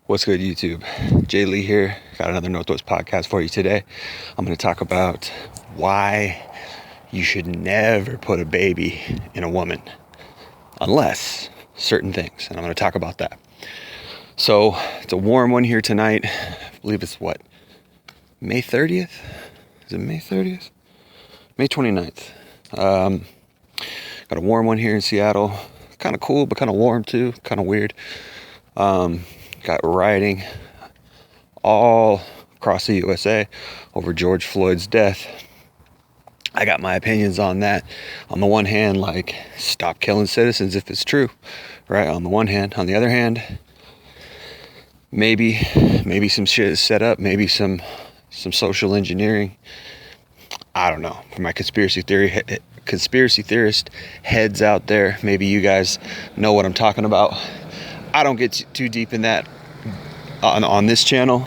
What's good, YouTube? Jay Lee here. Got another Northwest podcast for you today. I'm going to talk about why you should never put a baby in a woman unless certain things. And I'm going to talk about that. So it's a warm one here tonight. I believe it's May 30th? Is it May 30th? May 29th. Got a warm one here in Seattle. Kind of cool, but kind of warm too. Kind of weird. Got rioting all across the USA over George Floyd's death. I got my opinions on that. On the one hand, like, stop killing citizens if it's true, right? On the one hand. On the other hand, maybe some shit is set up. Maybe some social engineering. I don't know. For my conspiracy theorist heads out there, maybe you guys know what I'm talking about. I don't get too deep in that on this channel,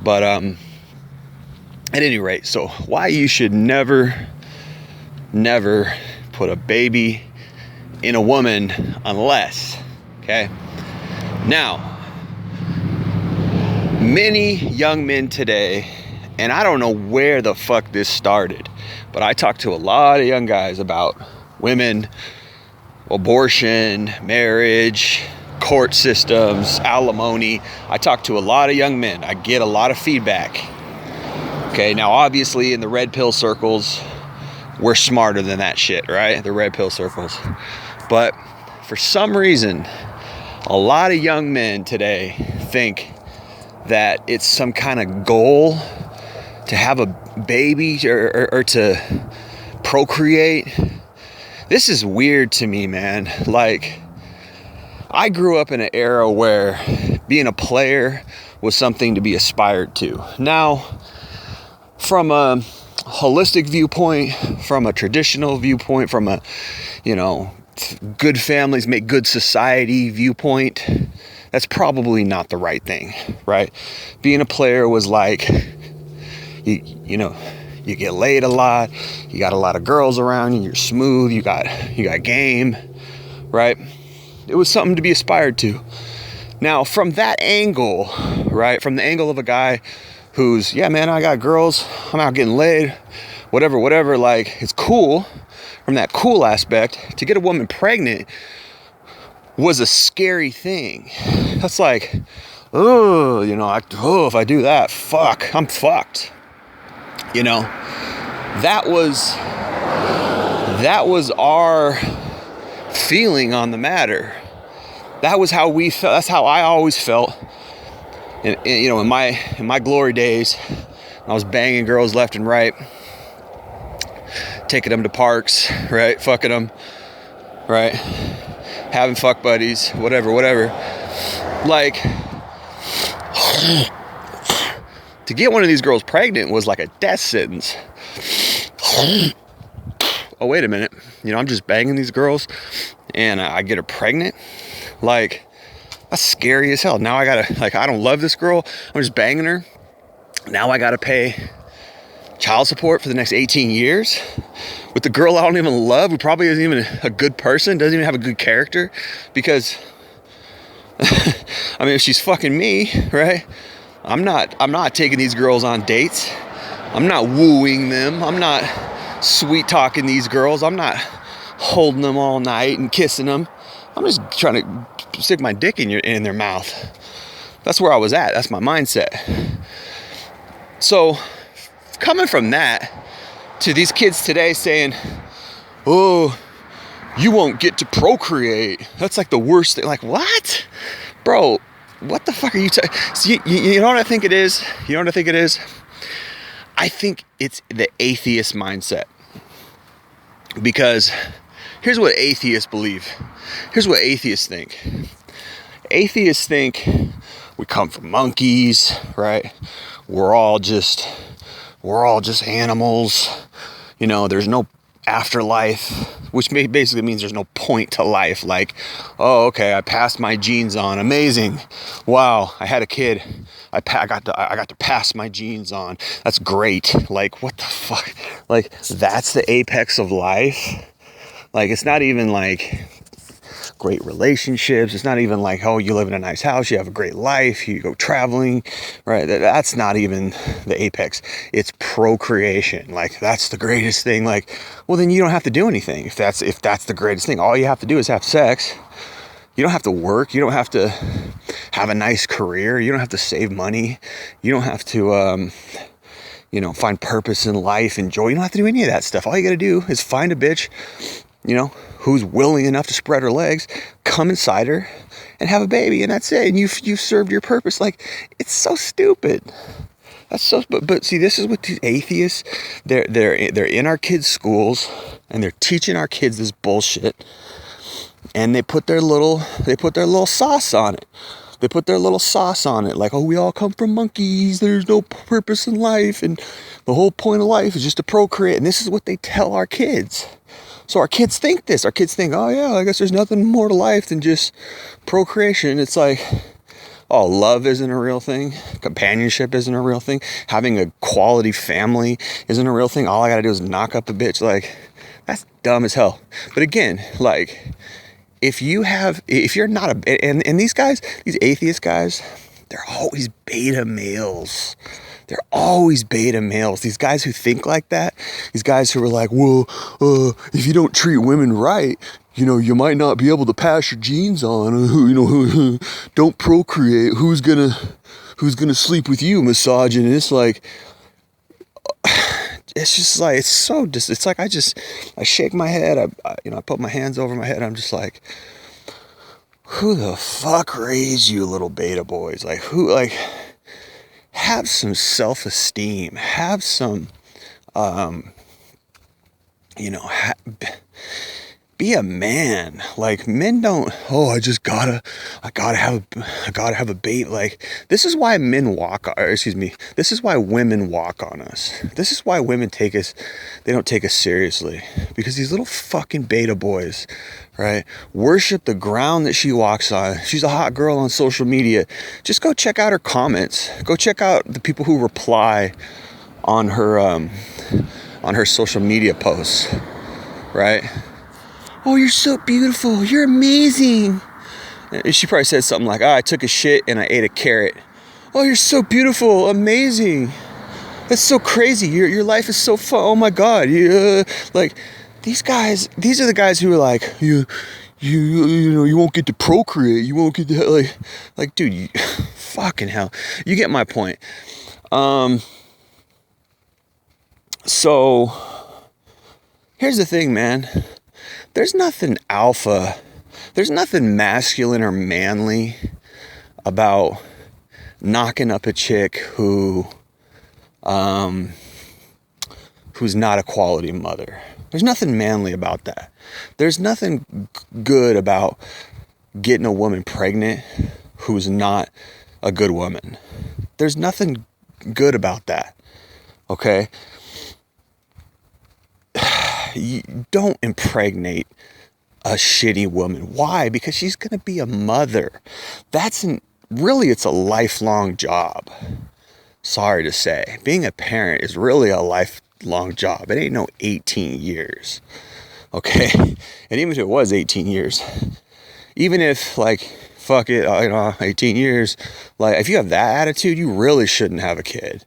but at any rate, so why you should never put a baby in a woman unless, okay? Now, many young men today, and I don't know where the fuck this started, but I talked to a lot of young guys about women, abortion, marriage, court systems, alimony. I talk to a lot of young men. I get a lot of feedback. Okay, now obviously in the red pill circles, we're smarter than that shit, right? The red pill circles. But for some reason, a lot of young men today think that it's some kind of goal to have a baby or to procreate. This is weird to me, man. Like, I grew up in an era where being a player was something to be aspired to. Now, from a holistic viewpoint, from a traditional viewpoint, from a, good families make good society viewpoint, that's probably not the right thing, right? Being a player was like, you get laid a lot, you got a lot of girls around you, you're smooth, you got game, right? It was something to be aspired to. Now, from that angle, right, from the angle of a guy who's, yeah, man, I got girls, I'm out getting laid, whatever, like, it's cool. From that cool aspect, to get a woman pregnant was a scary thing. That's like, if I do that, I'm fucked. That was our feeling on the matter. That was how we felt. That's how I always felt. In my glory days, I was banging girls left and right, taking them to parks, right, fucking them, right, having fuck buddies, whatever. Like, to get one of these girls pregnant was like a death sentence. Oh, wait a minute. I'm just banging these girls and I get her pregnant. Like, that's scary as hell. Now I gotta, I don't love this girl. I'm just banging her. Now I gotta pay child support for the next 18 years with the girl I don't even love, who probably isn't even a good person, doesn't even have a good character, because if she's fucking me, right? I'm not taking these girls on dates. I'm not wooing them. I'm not sweet talking these girls. I'm not holding them all night and kissing them. I'm just trying to stick my dick in their mouth. That's where I was at. That's my mindset. So, coming from that to these kids today saying, oh, you won't get to procreate. That's like the worst thing. Like, what? Bro, what the fuck are you talking? You know what I think it is? I think it's the atheist mindset. Because here's what atheists believe. Here's what atheists think. Atheists think we come from monkeys, right? We're all just animals. There's no afterlife, which basically means there's no point to life. Like, oh, okay, I passed my genes on. Amazing. Wow, I had a kid. I got to pass my genes on. That's great. Like, what the fuck? Like, that's the apex of life. Like, it's not even like great relationships. It's not even like, oh, you live in a nice house, you have a great life, you go traveling, right? That's not even the apex. It's procreation. Like, that's the greatest thing. Like, well, then you don't have to do anything. If that's the greatest thing, all you have to do is have sex. You don't have to work. You don't have to have a nice career. You don't have to save money. You don't have to, find purpose in life and joy. You don't have to do any of that stuff. All you got to do is find a bitch, who's willing enough to spread her legs, come inside her, and have a baby, and that's it. And you've served your purpose. Like, it's so stupid. That's so. But see, this is what these atheists. They're in our kids' schools, and they're teaching our kids this bullshit. And they put their little sauce on it. They put their little sauce on it. Like, oh, we all come from monkeys. There's no purpose in life. And the whole point of life is just to procreate. And this is what they tell our kids. So our kids think this. Our kids think, oh, yeah, I guess there's nothing more to life than just procreation. It's like, oh, love isn't a real thing. Companionship isn't a real thing. Having a quality family isn't a real thing. All I got to do is knock up a bitch. Like, that's dumb as hell. But again, like, if you're not and these guys, these atheist guys, they're always beta males. They're always beta males. These guys who think like that, these guys who are like, well, if you don't treat women right, you might not be able to pass your genes on. Don't procreate. Who's gonna sleep with you, misogynist? Like, it's just like, it's like I shake my head. I put my hands over my head. I'm just like, who the fuck raised you little beta boys? Like, have some self-esteem. Have some, be a man. Like, men don't, I gotta have a baby. Like, this is why this is why women walk on us. This is why women they don't take us seriously. Because these little fucking beta boys, right, worship the ground that she walks on. She's a hot girl on social media. Just go check out her comments. Go check out the people who reply on her social media posts, right? Oh, you're so beautiful. You're amazing. And she probably said something like, I took a shit and I ate a carrot. Oh, you're so beautiful. Amazing. That's so crazy. Your life is so fun. Oh my God. Like, these are the guys who are like, you won't get to procreate. You won't get to, like, dude, fucking hell. You get my point. So here's the thing, man. There's nothing alpha, there's nothing masculine or manly about knocking up a chick who's not a quality mother. There's nothing manly about that. There's nothing good about getting a woman pregnant who's not a good woman. There's nothing good about that, okay? You don't impregnate a shitty woman. Why? Because she's going to be a mother. It's a lifelong job. Sorry to say. Being a parent is really a lifelong job. It ain't no 18 years. Okay? And even if it was 18 years, even if, like, fuck it, 18 years, like, if you have that attitude, you really shouldn't have a kid.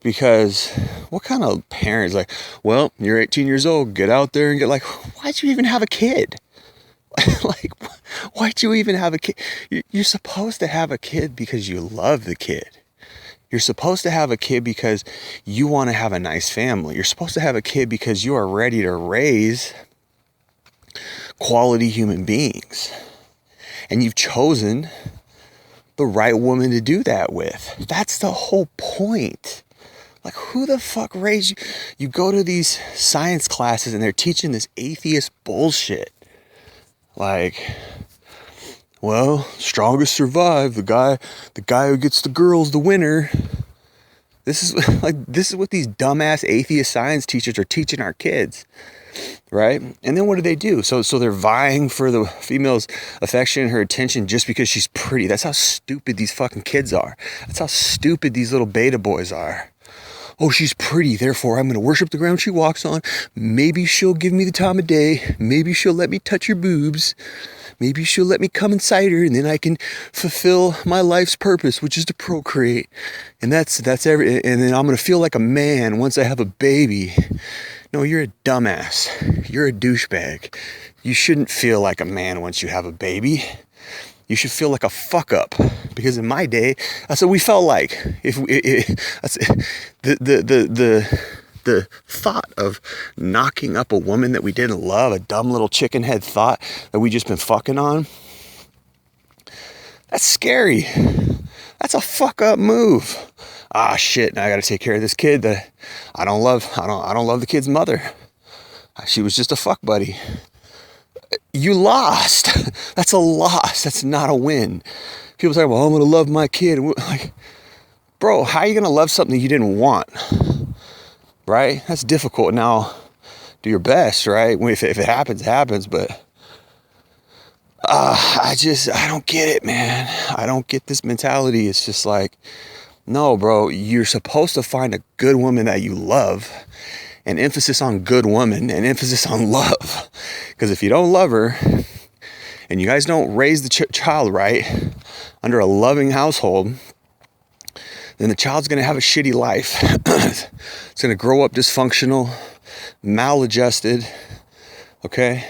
Because what kind of parents, like, well, you're 18 years old, get out there and get, like, why'd you even have a kid? Like, why'd you even have a kid? You're supposed to have a kid because you love the kid. You're supposed to have a kid because you want to have a nice family. You're supposed to have a kid because you are ready to raise quality human beings. And you've chosen the right woman to do that with. That's the whole point. Like, who the fuck raised you? You go to these science classes and they're teaching this atheist bullshit. Like, well, strongest survive. The guy who gets the girl's the winner. This is what these dumbass atheist science teachers are teaching our kids. Right? And then what do? So they're vying for the female's affection and her attention just because she's pretty. That's how stupid these fucking kids are. That's how stupid these little beta boys are. Oh, she's pretty, therefore I'm going to worship the ground she walks on. Maybe she'll give me the time of day. Maybe she'll let me touch her boobs. Maybe she'll let me come inside her, and then I can fulfill my life's purpose, which is to procreate. And that's every. And then I'm gonna feel like a man once I have a baby. No, you're a dumbass. You're a douchebag. You shouldn't feel like a man once you have a baby. You should feel like a fuck up, because in my day, that's what we felt like. The thought of knocking up a woman that we didn't love, a dumb little chicken head thought that we just been fucking on, that's scary. That's a fuck up move. Ah, shit, now I gotta take care of this kid that I don't love the kid's mother. She was just a fuck buddy. You lost. That's a loss. That's not a win. People say, well, I'm gonna love my kid. Like, bro, how are you gonna love something you didn't want? Right? That's difficult. Now, do your best, right? If it happens, it happens. But I don't get it, man. I don't get this mentality. It's just like, no, bro, you're supposed to find a good woman that you love. An emphasis on good woman and emphasis on love. Because if you don't love her and you guys don't raise the child right under a loving household, then the child's going to have a shitty life. It's going to grow up dysfunctional, maladjusted, okay?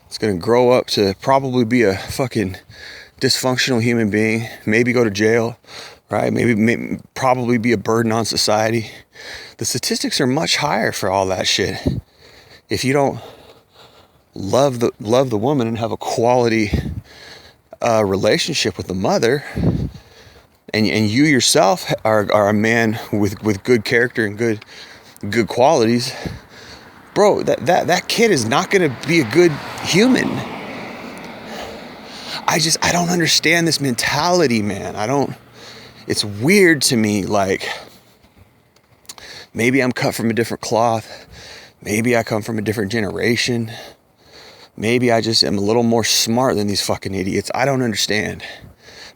It's going to grow up to probably be a fucking dysfunctional human being, maybe go to jail, right? Maybe probably be a burden on society. The statistics are much higher for all that shit. If you don't love the woman and have a quality relationship with the mother, and you yourself are a man with good character and good qualities, bro, that kid is not going to be a good human. I don't understand this mentality, man. It's weird to me. Like, maybe I'm cut from a different cloth. Maybe I come from a different generation. Maybe I just am a little more smart than these fucking idiots. I don't understand.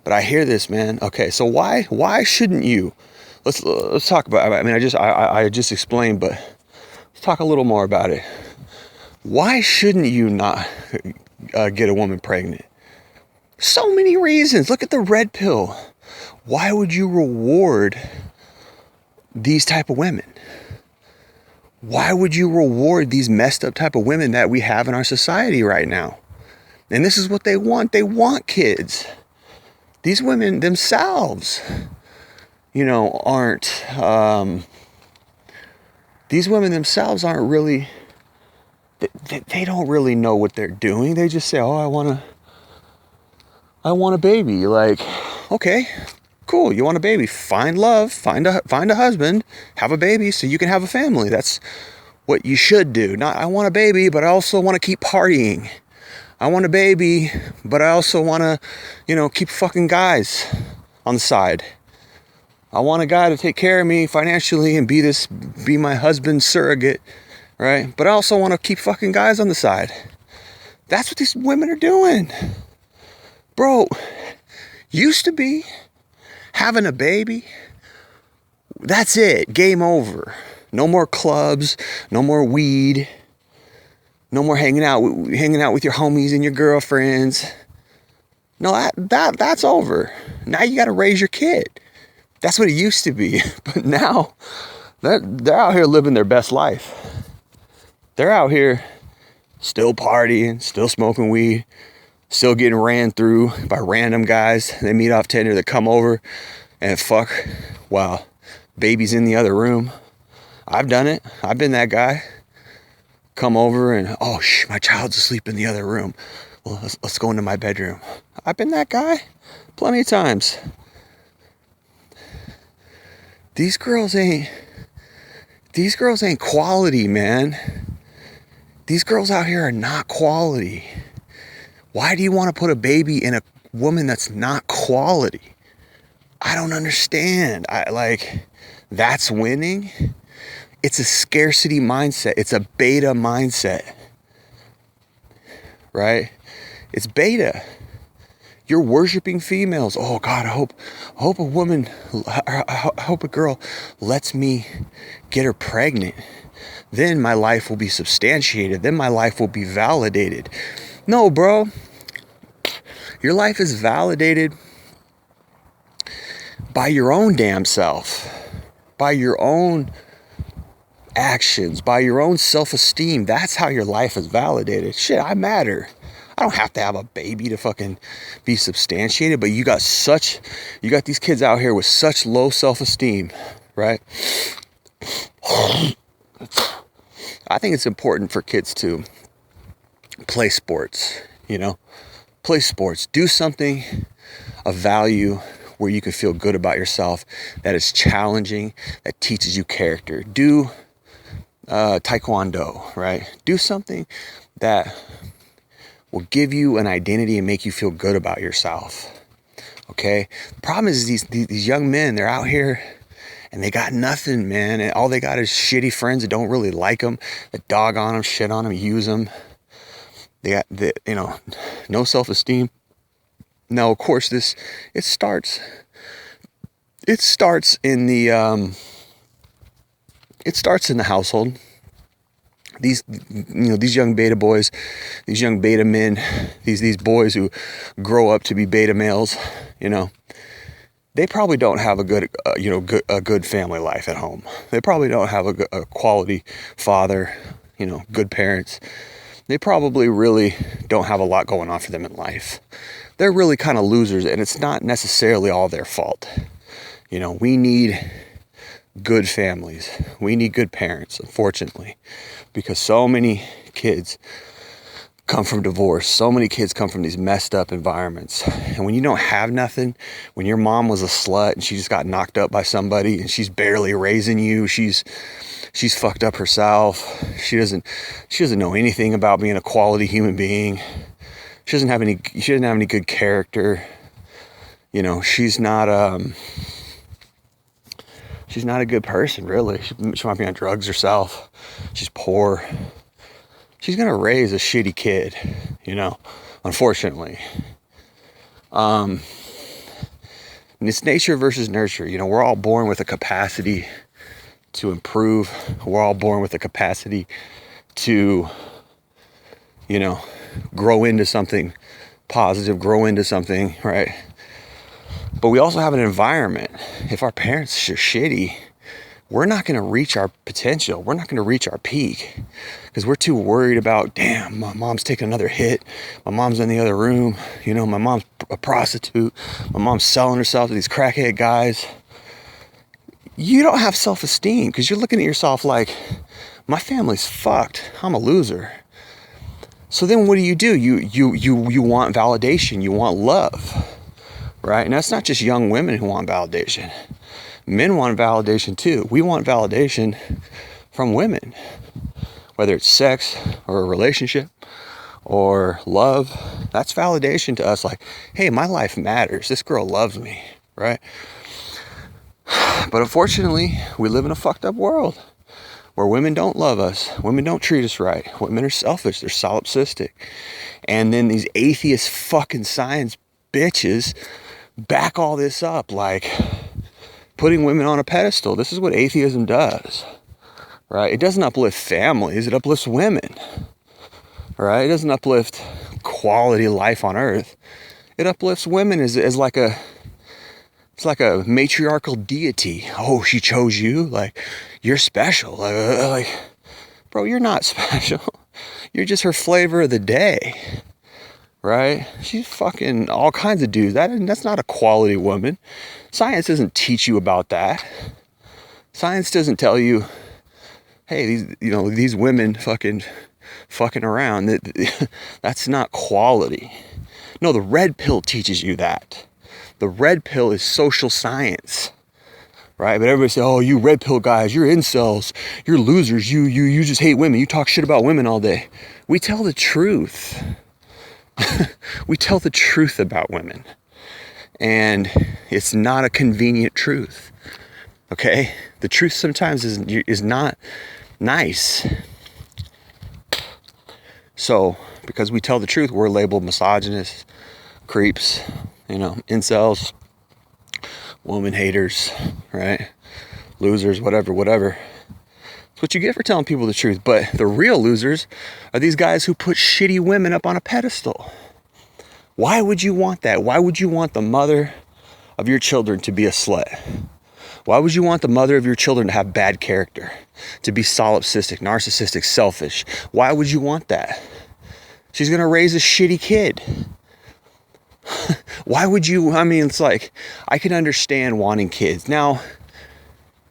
But I hear this, man. Okay, so why shouldn't you? Let's talk about it. I mean, I just explained, but let's talk a little more about it. Why shouldn't you not get a woman pregnant? So many reasons. Look at the red pill. Why would you reward these type of women? Why would you reward these messed up type of women that we have in our society right now? And this is what they want. They want kids. These women themselves, aren't, these women themselves aren't really, they don't really know what they're doing. They just say, oh, I want a baby. Like, okay, cool. You want a baby? Find love, find a husband, have a baby so you can have a family. That's what you should do. Not, I want a baby, but I also want to keep partying. I want a baby, but I also want to, keep fucking guys on the side. I want a guy to take care of me financially and be my husband's surrogate, right? But I also want to keep fucking guys on the side. That's what these women are doing. Bro, used to be having a baby, that's it, game over. No more clubs, no more weed. No more hanging out with your homies and your girlfriends. No, that's over. Now you got to raise your kid. That's what it used to be. But now they're out here living their best life. They're out here still partying, still smoking weed, still getting ran through by random guys they meet off Tinder that come over and fuck while baby's in the other room. I've done it. I've been that guy. Come over and, oh, my child's asleep in the other room. Well, let's go into my bedroom. I've been that guy plenty of times. These girls ain't quality, man. These girls out here are not quality. Why do you want to put a baby in a woman that's not quality? I don't understand. That's winning. It's a scarcity mindset. It's a beta mindset, right? It's beta. You're worshiping females. Oh God, I hope I hope a girl lets me get her pregnant. Then my life will be substantiated. Then my life will be validated. No, bro. Your life is validated by your own damn self, by your own actions, by your own self-esteem. That's how your life is validated. Shit, I matter. I don't have to have a baby to fucking be substantiated, but you got these kids out here with such low self-esteem, right? I think it's important for kids to play sports, play sports, do something of value where you can feel good about yourself, that is challenging, that teaches you character. Do taekwondo, right? Do something that will give you an identity and make you feel good about yourself. Okay? The problem is these young men, they're out here and they got nothing, man. And all they got is shitty friends that don't really like them, that dog on them, shit on them, use them. They got no self-esteem. Now, of course, it starts in the household. These young beta boys, these young beta men, these boys who grow up to be beta males, they probably don't have a good family life at home. They probably don't have a quality father, good parents. They probably really don't have a lot going on for them in life. They're really kind of losers, and it's not necessarily all their fault. We need good families. We need good parents, unfortunately, because so many kids come from divorce. So many kids come from these messed up environments. And when you don't have nothing, when your mom was a slut and she just got knocked up by somebody and she's barely raising you, she's fucked up herself. She doesn't know anything about being a quality human being. She doesn't have any good character. She's not a good person, really. She might be on drugs herself. She's poor. She's going to raise a shitty kid, unfortunately. And it's nature versus nurture. We're all born with a capacity to improve. We're all born with a capacity to, grow into something positive, grow into something, right? But we also have an environment. If our parents are shitty, we're not going to reach our potential. We're not going to reach our peak because we're too worried about, damn, my mom's taking another hit. My mom's in the other room. My mom's a prostitute. My mom's selling herself to these crackhead guys. You don't have self-esteem because you're looking at yourself like, my family's fucked. I'm a loser. So then what do? You want validation. You want love. Right? And that's not just young women who want validation. Men want validation too. We want validation from women, whether it's sex or a relationship or love. That's validation to us, like, hey, my life matters. This girl loves me, right? But unfortunately, we live in a fucked up world where women don't love us. Women don't treat us right. Women are selfish. They're solipsistic. And then these atheist fucking science bitches back all this up, like putting women on a pedestal. This is what atheism does, right? It doesn't uplift families, it uplifts women, right? It doesn't uplift quality life on earth. It uplifts women as like a matriarchal deity. Oh, she chose you, like you're special. Like, bro, you're not special. You're just her flavor of the day. Right? She's fucking all kinds of dudes. That's not a quality woman. Science doesn't teach you about that. Science doesn't tell you, hey, these women fucking around. That's not quality. No, the red pill teaches you that. The red pill is social science. Right? But everybody say, oh, you red pill guys, you're incels, you're losers, you just hate women, you talk shit about women all day. We tell the truth. We tell the truth about women, and it's not a convenient truth. Okay, the truth sometimes is not nice. So because we tell the truth, we're labeled misogynists, creeps, incels, woman haters, right? Losers, whatever. It's what you get for telling people the truth. But the real losers are these guys who put shitty women up on a pedestal. Why would you want that? Why would you want the mother of your children to be a slut? Why would you want the mother of your children to have bad character, to be solipsistic, narcissistic, selfish? Why would you want that? She's going to raise a shitty kid. Why would you? It's like, I can understand wanting kids. Now,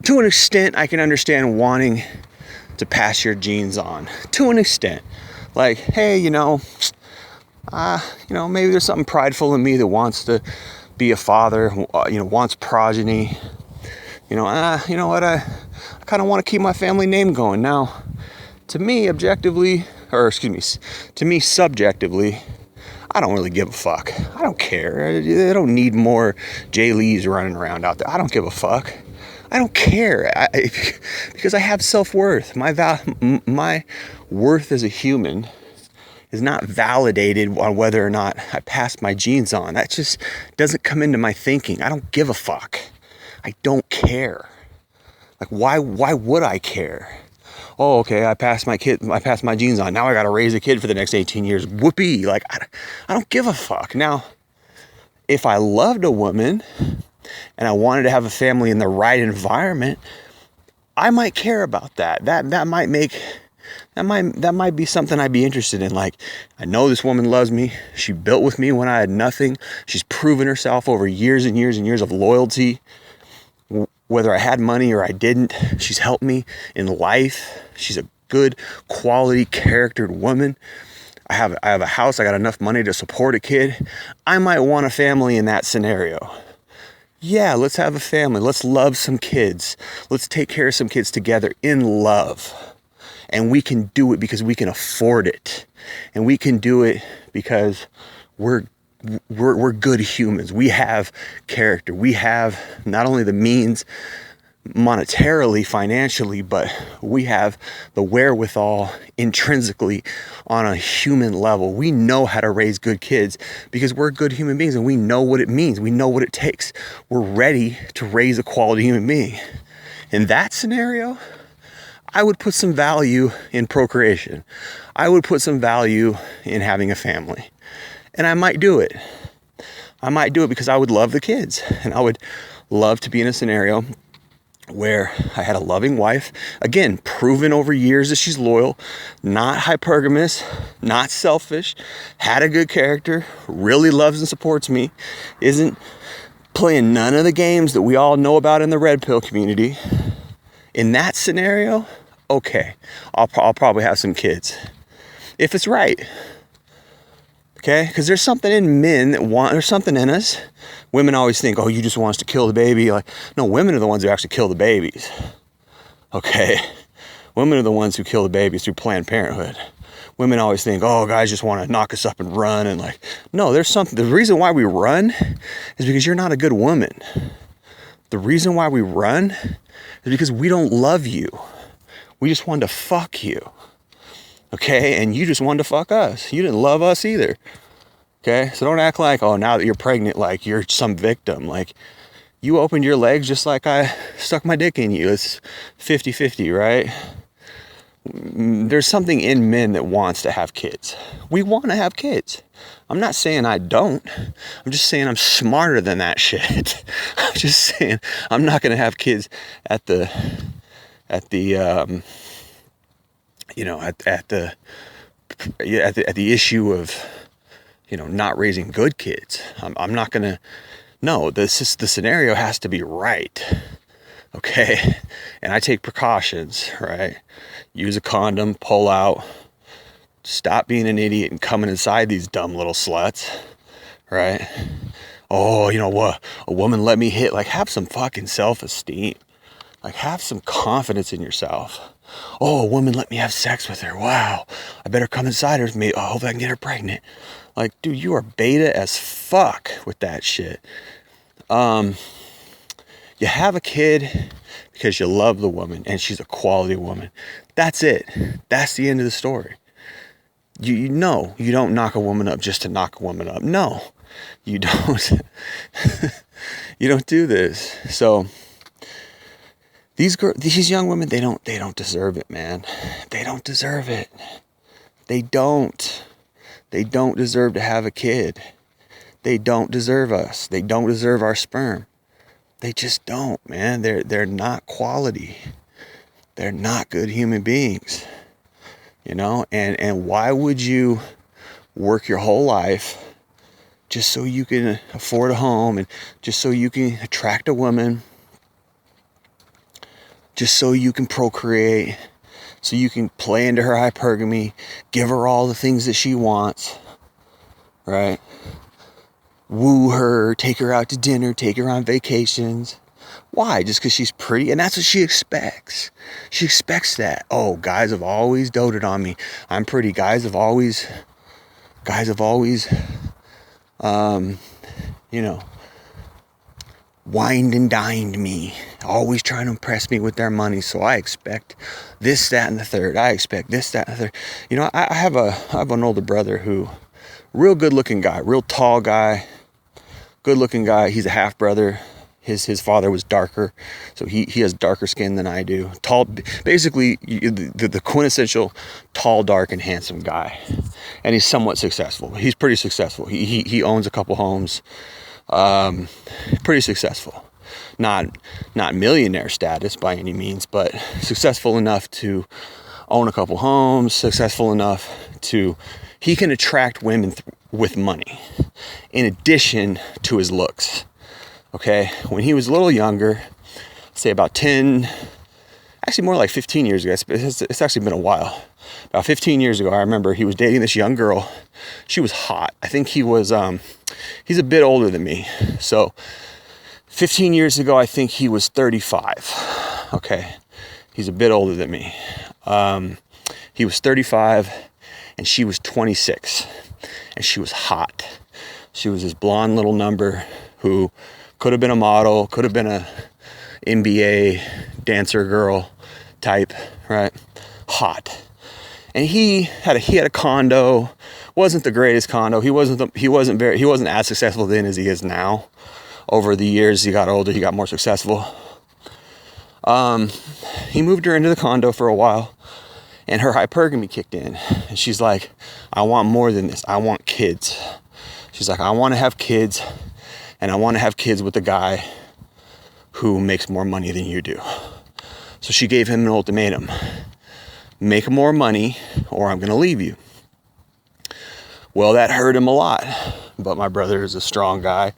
to an extent, I can understand wanting to pass your genes on. To an extent. Like, hey, maybe there's something prideful in me that wants to be a father, wants progeny. You know what, I kind of want to keep my family name going. Now, to me, subjectively, I don't really give a fuck. I don't care. I don't need more Jay Lees running around out there. I don't give a fuck. I don't care. Because I have self-worth. My worth as a human is not validated on whether or not I pass my genes on. That just doesn't come into my thinking. I don't give a fuck. I don't care. Like, why would I care? Oh, okay, I passed my genes on. Now I gotta raise a kid for the next 18 years. Whoopee. Like, I don't give a fuck. Now, if I loved a woman and I wanted to have a family in the right environment, I might care about that. That might be something I'd be interested in. Like, I know this woman loves me. She built with me when I had nothing. She's proven herself over years and years and years of loyalty. Whether I had money or I didn't, she's helped me in life. She's a good, quality, charactered woman. I have a house. I got enough money to support a kid. I might want a family in that scenario. Yeah, let's have a family. Let's love some kids. Let's take care of some kids together in love. And we can do it because we can afford it. And we can do it because we're good humans. We have character. We have not only the means monetarily, financially, but we have the wherewithal intrinsically on a human level. We know how to raise good kids because we're good human beings and we know what it means. We know what it takes. We're ready to raise a quality human being. In that scenario, I would put some value in procreation. I would put some value in having a family. And I might do it. I might do it because I would love the kids. And I would love to be in a scenario where I had a loving wife, again, proven over years that she's loyal, not hypergamous, not selfish, had a good character, really loves and supports me, isn't playing none of the games that we all know about in the red pill community. In that scenario, okay, I'll probably have some kids. If it's right. Okay, because there's something in men there's something in us. Women always think, oh, you just want us to kill the baby. Like, no, women are the ones who actually kill the babies. Okay, women are the ones who kill the babies through Planned Parenthood. Women always think, oh, guys just want to knock us up and run. And like, no, there's something. The reason why we run is because you're not a good woman. The reason why we run is because we don't love you. We just wanted to fuck you. Okay, and you just wanted to fuck us. You didn't love us either. Okay, so don't act like, oh, now that you're pregnant, like you're some victim. Like, you opened your legs just like I stuck my dick in you. It's 50-50, right? There's something in men that wants to have kids. We want to have kids. I'm not saying I don't. I'm just saying I'm smarter than that shit. I'm just saying I'm not going to have kids at the issue of, not raising good kids. I'm not gonna. No, the scenario has to be right. Okay, and I take precautions. Right, use a condom, pull out, stop being an idiot and coming inside these dumb little sluts. Right. Oh, you know what? A woman let me hit. Like, have some fucking self-esteem. Like, have some confidence in yourself. Oh, a woman let me have sex with her. Wow. I better come inside her with me. I hope I can get her pregnant. Like, dude, you are beta as fuck with that shit. You have a kid because you love the woman and she's a quality woman. That's it. That's the end of the story. You know, you don't knock a woman up just to knock a woman up. No. You don't, you don't do this. So these young women, they don't deserve it, man. They don't deserve it. They don't deserve to have a kid. They don't deserve us. They don't deserve our sperm. They just don't, man. They're not quality. They're not good human beings. You know, and why would you work your whole life just so you can afford a home, and just so you can attract a woman, just so you can procreate, so you can play into her hypergamy, give her all the things that she wants, right? Woo her, take her out to dinner, take her on vacations. Why? Just because she's pretty? And that's what she expects. She expects that. Oh, guys have always doted on me. I'm pretty. Guys have always, you know, wined and dined me, always trying to impress me with their money. So I expect this, that, and the third. I expect this, that, and the third. You know, I have an older brother who, real good looking guy, real tall guy, good looking guy. He's a half brother. His father was darker, so he has darker skin than I do. Tall, basically the quintessential tall, dark, and handsome guy. And he's somewhat successful. He's pretty successful. He owns a couple homes. Pretty successful. Not millionaire status by any means, but successful enough to own a couple homes, successful enough to, he can attract women with money in addition to his looks. Okay, when he was a little younger, say about 10, actually more like 15 years ago, it's actually been a while. About 15 years ago, I remember he was dating this young girl. She was hot. I think he was, he's a bit older than me. So 15 years ago, I think he was 35. Okay, he's a bit older than me. He was 35 and she was 26. And she was hot. She was this blonde little number who could have been a model, could have been a NBA dancer girl type, right? Hot. And he had a condo. Wasn't the greatest condo. He wasn't as successful then as he is now. Over the years, he got older, he got more successful. He moved her into the condo for a while, and her hypergamy kicked in. And she's like, I want more than this. I want kids. She's like, I want to have kids. And I want to have kids with a guy who makes more money than you do. So she gave him an ultimatum. Make more money or I'm going to leave you. Well, that hurt him a lot. But my brother is a strong guy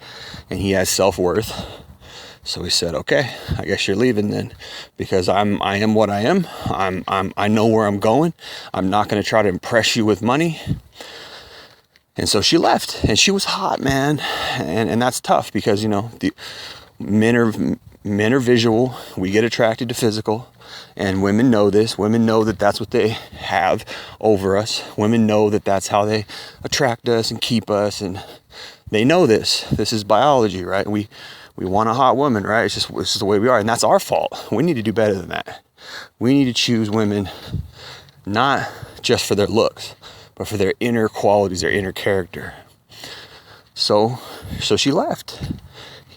and he has self-worth. So he said, okay, I guess you're leaving then, because I am what I am. I know where I'm going. I'm not going to try to impress you with money. And so she left, and she was hot, man. And that's tough because, you know, the men are visual. We get attracted to physical, and women know this. Women know that that's what they have over us. Women know that that's how they attract us and keep us, and they know this. This is biology, right? We want a hot woman, right? It's just the way we are, and that's our fault. We need to do better than that. We need to choose women not just for their looks, but for their inner qualities, their inner character. So she left.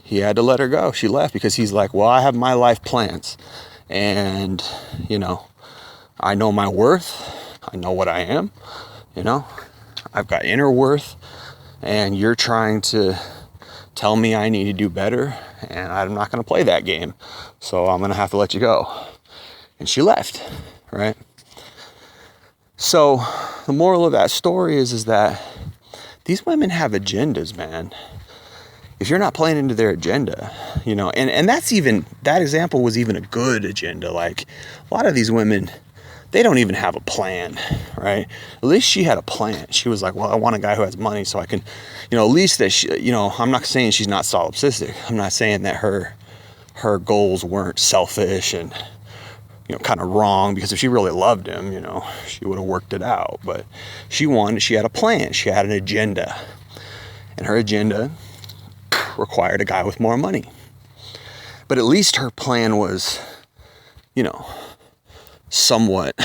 He had to let her go. She left because he's like, well, I have my life plans. And, you know, I know my worth. I know what I am. You know, I've got inner worth. And you're trying to tell me I need to do better. And I'm not going to play that game. So I'm going to have to let you go. And she left, right? So the moral of that story is that these women have agendas, man. If you're not playing into their agenda, you know, and that example was even a good agenda. Like a lot of these women, they don't even have a plan, right? At least she had a plan. She was like, well, I want a guy who has money so I can, you know, at least that she, you know, I'm not saying she's not solipsistic. I'm not saying that her goals weren't selfish and, you know, kind of wrong, because if she really loved him, you know, she would have worked it out. But she had a plan. She had an agenda. And her agenda required a guy with more money. But at least her plan was, you know, somewhat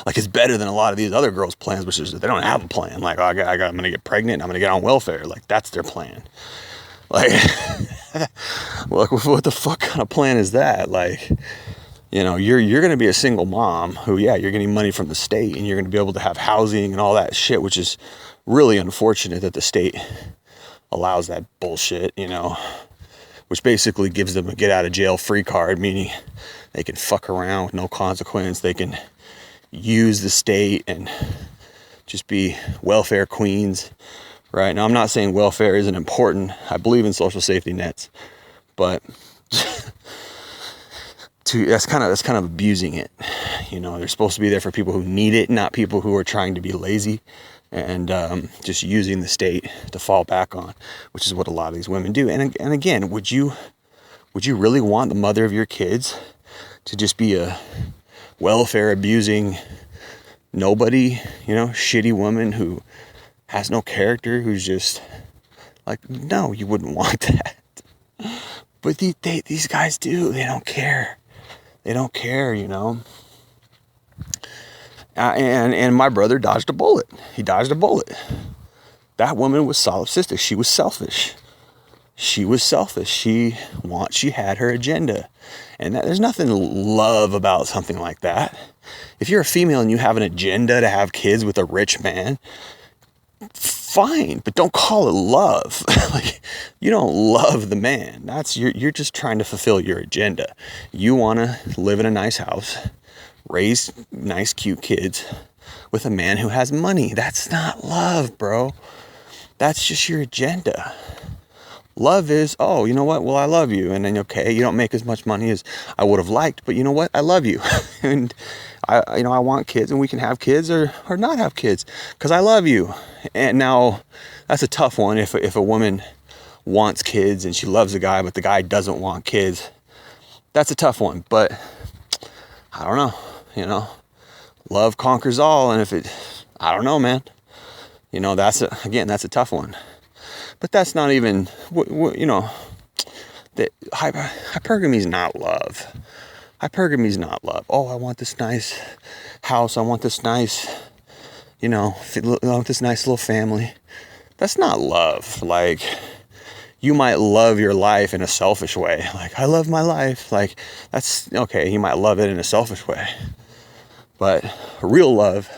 like it's better than a lot of these other girls' plans, which is that they don't have a plan. Like, oh, I'm gonna get pregnant and I'm gonna get on welfare. Like, that's their plan. Like, look, what the fuck kind of plan is that? Like, you know, you're gonna be a single mom who, yeah, you're getting money from the state and you're gonna be able to have housing and all that shit, which is really unfortunate that the state allows that bullshit, you know, which basically gives them a get out of jail free card, meaning they can fuck around with no consequence. They can use the state and just be welfare queens, right? Now, I'm not saying welfare isn't important. I believe in social safety nets, but that's kind of abusing it. You know, they're supposed to be there for people who need it, not people who are trying to be lazy and just using the state to fall back on, which is what a lot of these women do. And again, would you really want the mother of your kids to just be a welfare abusing nobody, you know, shitty woman who has no character, who's just like, no, you wouldn't want that. But these guys do. They don't care. They don't care, you know. And my brother dodged a bullet. He dodged a bullet. That woman was solipsistic. She was selfish. She was selfish. She had her agenda. And there's nothing love about something like that. If you're a female and you have an agenda to have kids with a rich man, fine, but don't call it love. Like, you don't love the man. You're just trying to fulfill your agenda. You want to live in a nice house, raise nice, cute kids with a man who has money. That's not love, bro. That's just your agenda. Love is, oh, you know what? Well, I love you. And then, okay, you don't make as much money as I would have liked, but you know what? I love you. And I want kids, and we can have kids or not have kids because I love you. And now that's a tough one. If a woman wants kids and she loves a guy, but the guy doesn't want kids, that's a tough one. But I don't know, you know, love conquers all. And I don't know, man, you know, that's a tough one. But that's not even, you know, hypergamy is not love. Hypergamy is not love. Oh, I want this nice house. I want this nice, you know, I want this nice little family. That's not love. Like, you might love your life in a selfish way. Like, I love my life. Like, that's, okay, you might love it in a selfish way. But real love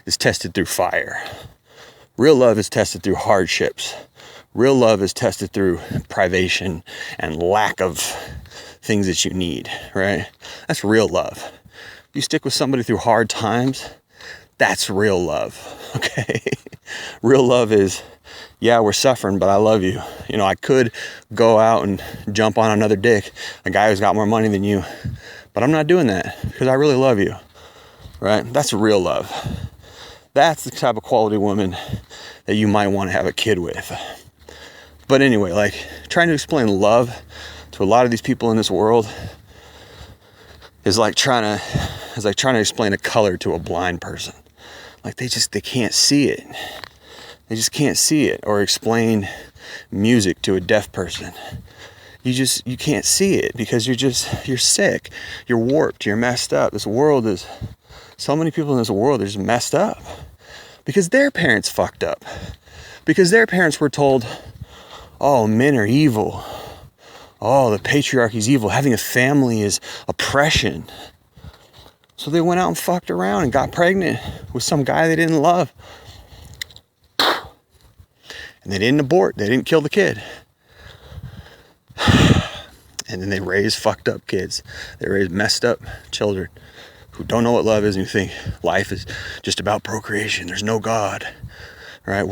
is tested through fire. Real love is tested through hardships. Real love is tested through privation and lack of things that you need, right? That's real love. You stick with somebody through hard times, that's real love, okay? Real love is, yeah, we're suffering, but I love you. You know, I could go out and jump on another dick, a guy who's got more money than you, but I'm not doing that because I really love you, right? That's real love. That's the type of quality woman that you might want to have a kid with. But anyway, like, trying to explain love to a lot of these people in this world is like trying to explain a color to a blind person. Like, they can't see it. They just can't see it. Or explain music to a deaf person. You can't see it because you're sick. You're warped. You're messed up. So many people in this world are just messed up because their parents fucked up. Because their parents were told, oh, men are evil. Oh, the patriarchy's evil. Having a family is oppression. So they went out and fucked around and got pregnant with some guy they didn't love. And they didn't abort. They didn't kill the kid. And then they raised fucked up kids. They raised messed up children who don't know what love is and who think life is just about procreation. There's no God. Right?